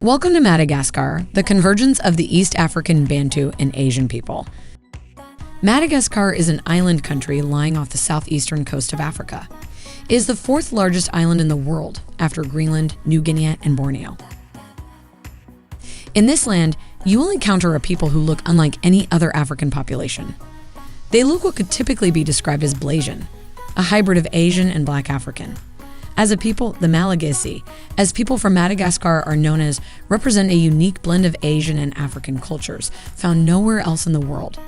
Welcome to Madagascar, the convergence of the East African Bantu and Asian people. Madagascar is an island country lying off the southeastern coast of Africa. It is the fourth largest island in the world after Greenland, New Guinea, and Borneo. In this land, you will encounter a people who look unlike any other African population. They look what could typically be described as Blasian, a hybrid of Asian and Black African. As a people, the Malagasy, as people from Madagascar are known as, represent a unique blend of Asian and African cultures found nowhere else in the world.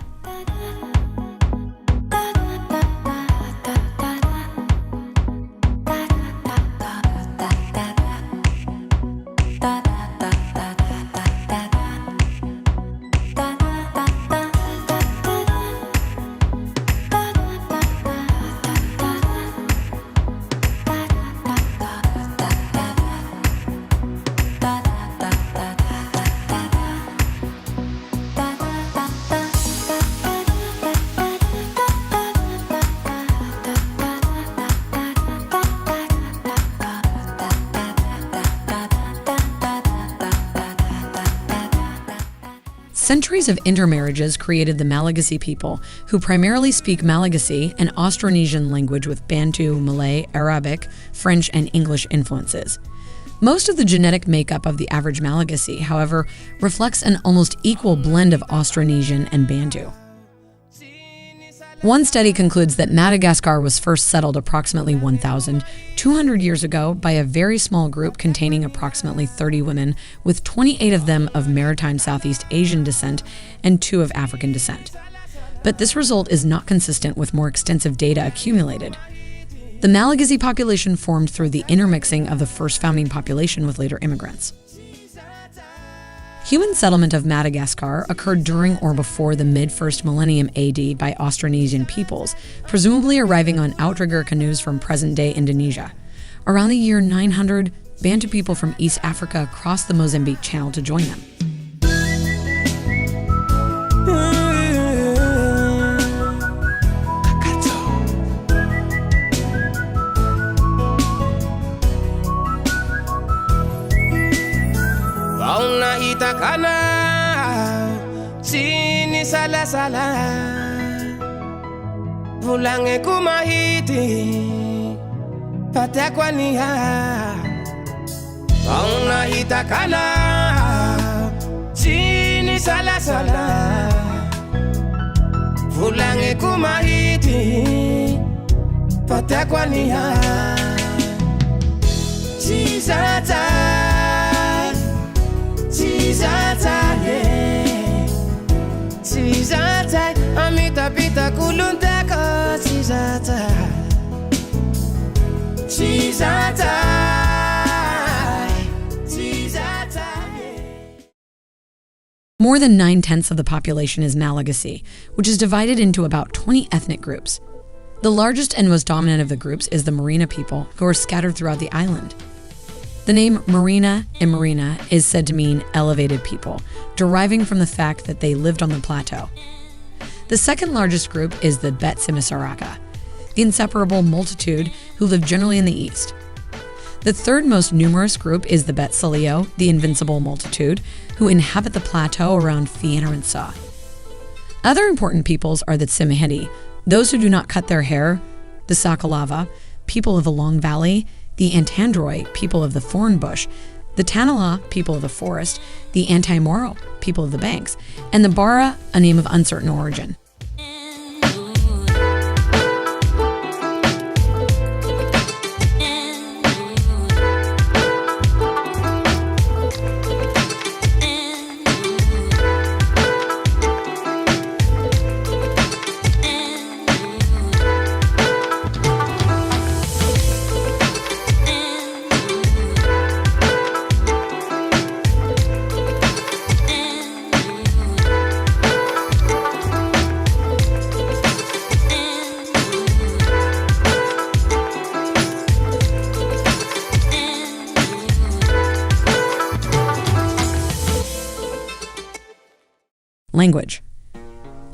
Centuries of intermarriages created the Malagasy people, who primarily speak Malagasy, an Austronesian language with Bantu, Malay, Arabic, French, and English influences. Most of the genetic makeup of the average Malagasy, however, reflects an almost equal blend of Austronesian and Bantu. One study concludes that Madagascar was first settled approximately 1,200 years ago by a very small group containing approximately 30 women, with 28 of them of maritime Southeast Asian descent and 2 of African descent. But this result is not consistent with more extensive data accumulated. The Malagasy population formed through the intermixing of the first founding population with later immigrants. Human settlement of Madagascar occurred during or before the mid-1st millennium AD by Austronesian peoples, presumably arriving on outrigger canoes from present-day Indonesia. Around the year 900, Bantu people from East Africa crossed the Mozambique Channel to join them. Kana sini sala sala vulange kumahiti patakwa niha auna hitakana sini sala sala vulange kumahiti patakwa niha Chizata Chizata, amita pita kuluntaka Chizata, Chizata, Chizata. More than 9/10 of the population is Malagasy, which is divided into about 20 ethnic groups. The largest and most dominant of the groups is the Merina people, who are scattered throughout the island. The name Merina and Merina is said to mean elevated people, deriving from the fact that they lived on the plateau. The second largest group is the Betsileo and Sihanaka, the inseparable multitude who live generally in the east. The third most numerous group is the Betsileo, the invincible multitude, who inhabit the plateau around Fianarantsoa. Other important peoples are the Tsimihety, those who do not cut their hair, the Sakalava, people of the Long Valley, the Antandroi, people of the thorn bush, the Tanala, people of the forest, the Antaimoro, people of the banks, and the Bara, a name of uncertain origin. Language.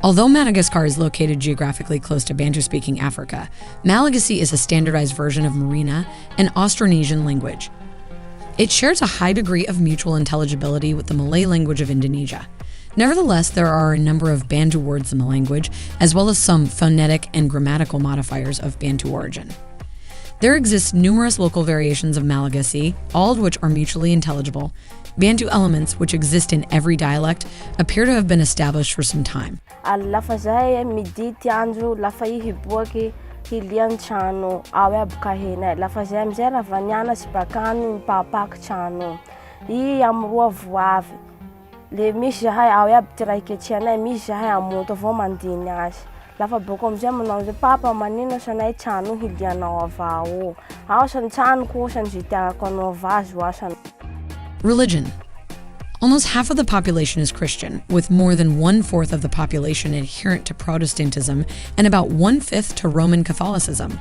Although Madagascar is located geographically close to Bantu-speaking Africa, Malagasy is a standardized version of Merina, an Austronesian language. It shares a high degree of mutual intelligibility with the Malay language of Indonesia. Nevertheless, there are a number of Bantu words in the language, as well as some phonetic and grammatical modifiers of Bantu origin. There exist numerous local variations of Malagasy, all of which are mutually intelligible. Bantu elements, which exist in every dialect, appear to have been established for some time. Hilian chano awe bukahina la fazem zera vanyana sipakani papak chano I amrua vuave le misha hai awe btraike chana misha hai amoto vomandinhas la fa bokom zem não de papa manino sanai chano hiliana avao ausan chan kusan zita konovas wasan. Religion. Almost half of the population is Christian, with more than 1/4 of the population adherent to Protestantism and about 1/5 to Roman Catholicism.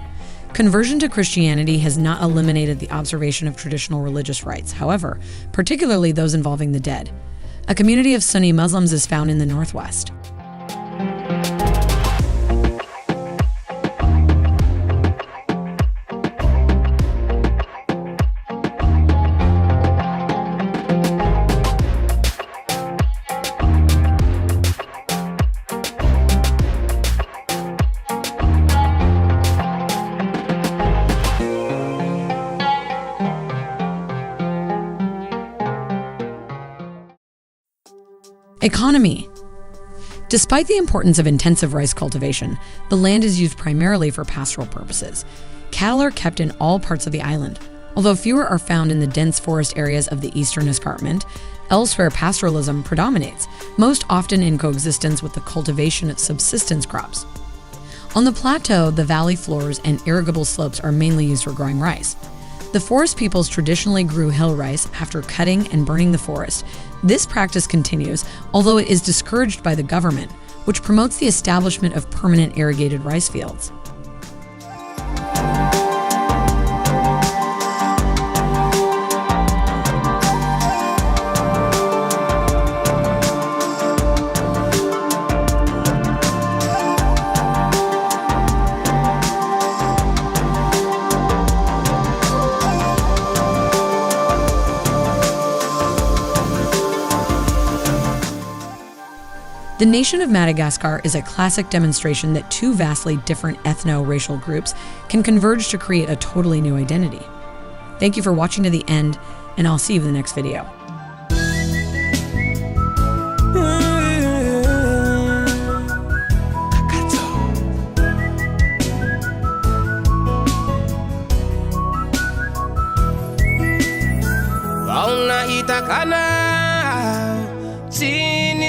Conversion to Christianity has not eliminated the observation of traditional religious rites, however, particularly those involving the dead. A community of Sunni Muslims is found in the northwest. Economy. Despite the importance of intensive rice cultivation, the land is used primarily for pastoral purposes. Cattle are kept in all parts of the island. Although fewer are found in the dense forest areas of the eastern escarpment, elsewhere pastoralism predominates, most often in coexistence with the cultivation of subsistence crops. On the plateau, the valley floors and irrigable slopes are mainly used for growing rice. The forest peoples traditionally grew hill rice after cutting and burning the forest. This practice continues, although it is discouraged by the government, which promotes the establishment of permanent irrigated rice fields. The nation of Madagascar is a classic demonstration that two vastly different ethno-racial groups can converge to create a totally new identity. Thank you for watching to the end, and I'll see you in the next video.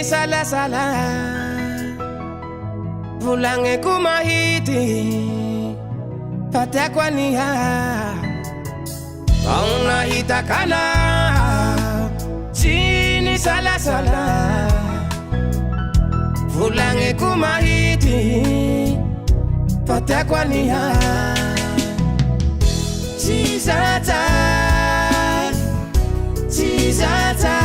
Sala sala Vulange kumahiti Patekwa niya Pauna hitakana Sini sala sala Vulange kumahiti Patekwa niya Chizata Chizata